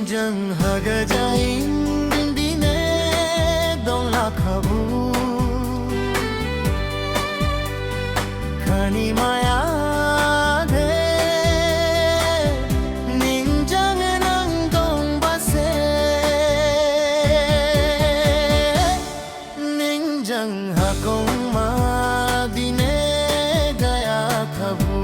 ning hagajain dine dong lakhabu khani maya de ningjang nang dong base ningjang hakong ma dine gaya khabu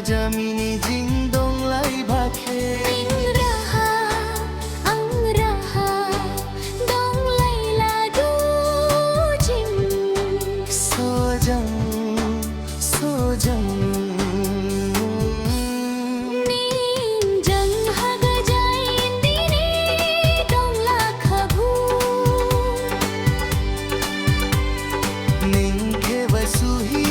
Jamini jing dong lai bhakhe ang raha dong lai la du jing so jang ning jang haga jain dine dong la khabu ning ke basu hi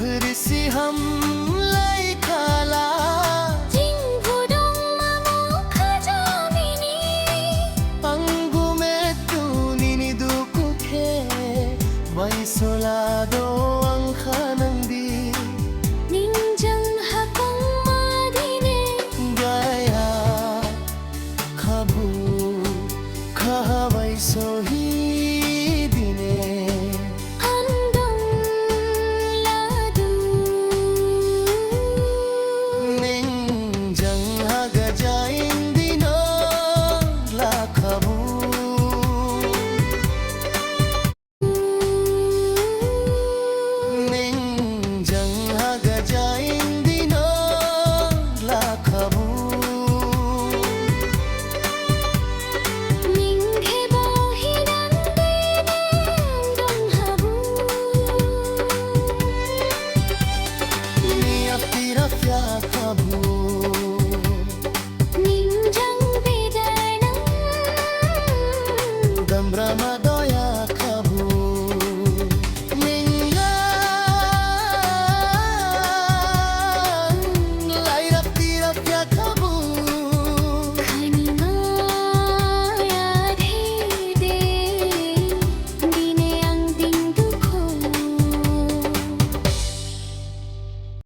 फिर से हम लाई खाला जिंगु dong mamu khajamini अंगु में तू निनी दुकु के वैसोला दो अंखानंदी ningjang hakong madine gaya khabu kha वैसोही Kabu